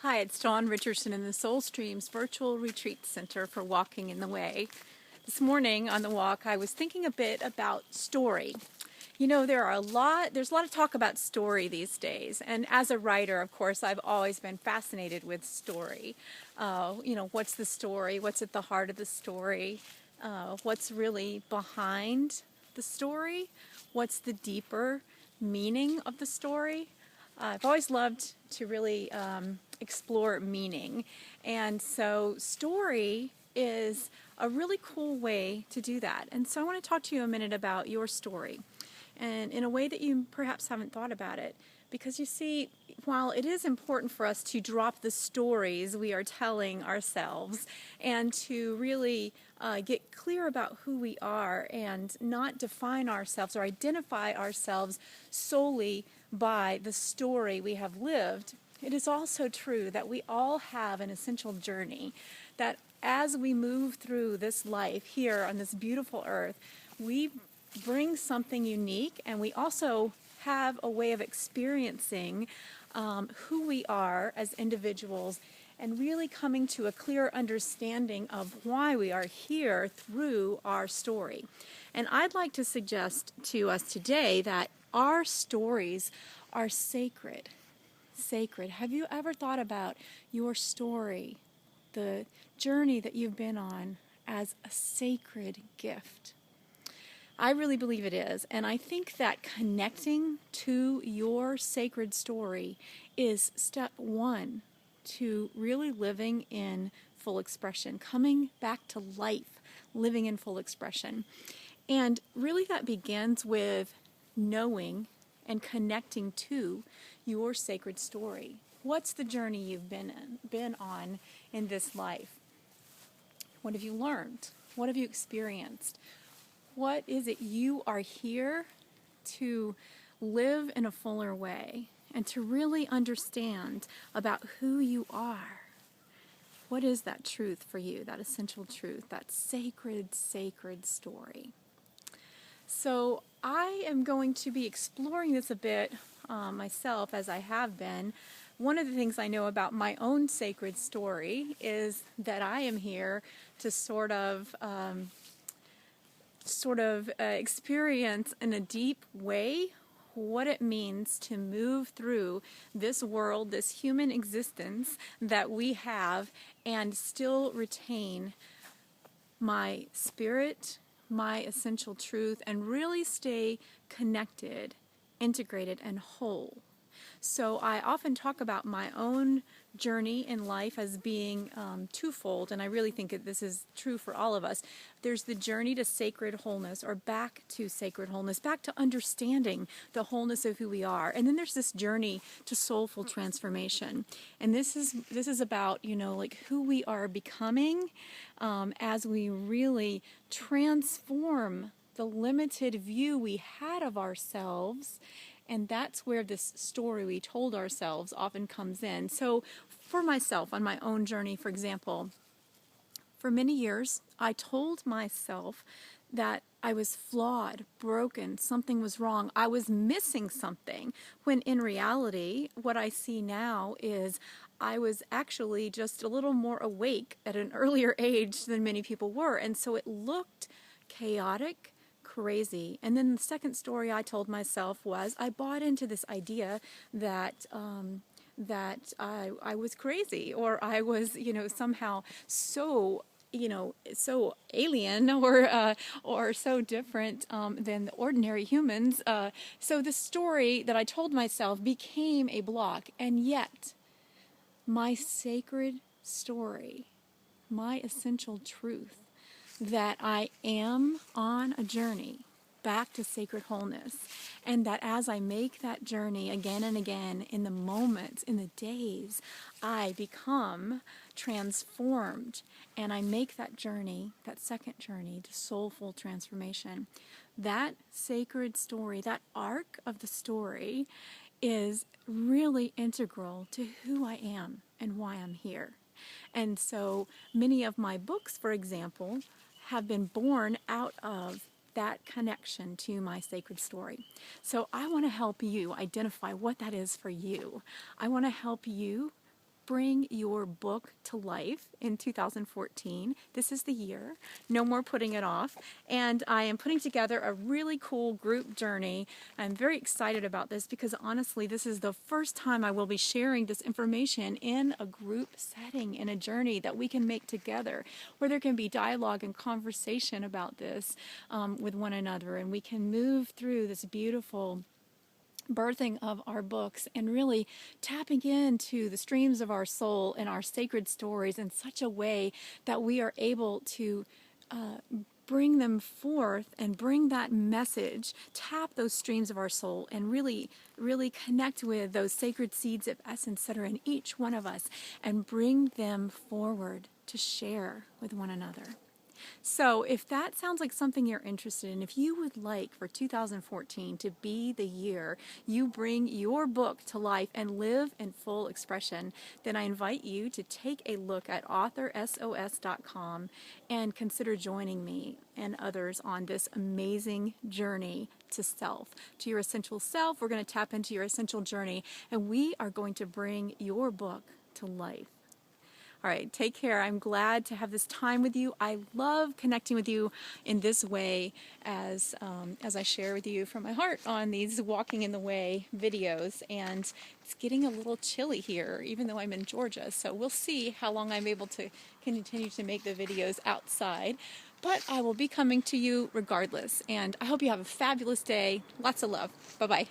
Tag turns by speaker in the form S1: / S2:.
S1: Hi, it's Dawn Richerson in the Soul Streams Virtual Retreat Center for Walking in the Way. This morning on the walk, I was thinking a bit about story. You know, there's a lot of talk about story these days. And as a writer, of course, I've always been fascinated with story. What's the story? What's at the heart of the story? What's really behind the story? What's the deeper meaning of the story? I've always loved to really explore meaning, and so story is a really cool way to do that. And so I want to talk to you a minute about your story, and in a way that you perhaps haven't thought about it. Because you see, while it is important for us to drop the stories we are telling ourselves and to really get clear about who we are and not define ourselves or identify ourselves solely by the story we have lived, it is also true that we all have an essential journey, that as we move through this life here on this beautiful earth, we bring something unique, and we also have a way of experiencing who we are as individuals and really coming to a clear understanding of why we are here through our story. And I'd like to suggest to us today that our stories are sacred. Sacred. Have you ever thought about your story, the journey that you've been on, as a sacred gift? I really believe it is, and I think that connecting to your sacred story is step one to really living in full expression, coming back to life, living in full expression. And really that begins with knowing and connecting to your sacred story. What's the journey you've been on in this life? What have you learned? What have you experienced? What is it you are here to live in a fuller way and to really understand about who you are? What is that truth for you, that essential truth, that sacred, sacred story? So I am going to be exploring this a bit myself, as I have been. One of the things I know about my own sacred story is that I am here to sort of experience in a deep way what it means to move through this world, this human existence that we have, and still retain my spirit, my essential truth, and really stay connected, integrated, and whole. So I often talk about my own journey in life as being twofold, and I really think that this is true for all of us. There's the journey to sacred wholeness, or back to sacred wholeness, back to understanding the wholeness of who we are. And then there's this journey to soulful transformation. And this is about, like who we are becoming as we really transform the limited view we had of ourselves. And that's where this story we told ourselves often comes in. So for myself, on my own journey, for example, for many years, I told myself that I was flawed, broken, something was wrong, I was missing something, when in reality, what I see now is I was actually just a little more awake at an earlier age than many people were. And so it looked chaotic, crazy. And then the second story I told myself was I bought into this idea that I was crazy, or I was somehow so so alien or so different than the ordinary humans. So the story that I told myself became a block, and yet my sacred story, my essential truth, that I am on a journey back to sacred wholeness, and that as I make that journey again and again, in the moments, in the days, I become transformed, and I make that journey, that second journey to soulful transformation. That sacred story, that arc of the story, is really integral to who I am and why I'm here. And so many of my books, for example, have been born out of that connection to my sacred story. So I want to help you identify what that is for you. I want to help you bring your book to life in 2014. This is the year. No more putting it off. And I am putting together a really cool group journey. I'm very excited about this because honestly, this is the first time I will be sharing this information in a group setting, in a journey that we can make together, where there can be dialogue and conversation about this with one another, and we can move through this beautiful birthing of our books and really tapping into the streams of our soul and our sacred stories in such a way that we are able to bring them forth and bring that message, tap those streams of our soul, and really connect with those sacred seeds of essence that are in each one of us and bring them forward to share with one another. So if that sounds like something you're interested in, if you would like for 2014 to be the year you bring your book to life and live in full expression, then I invite you to take a look at authorsos.com and consider joining me and others on this amazing journey to self, to your essential self. We're going to tap into your essential journey, and we are going to bring your book to life. All right, take care. I'm glad to have this time with you. I love connecting with you in this way as I share with you from my heart on these Walking in the Way videos. And it's getting a little chilly here, even though I'm in Georgia. So we'll see how long I'm able to continue to make the videos outside. But I will be coming to you regardless. And I hope you have a fabulous day. Lots of love. Bye-bye.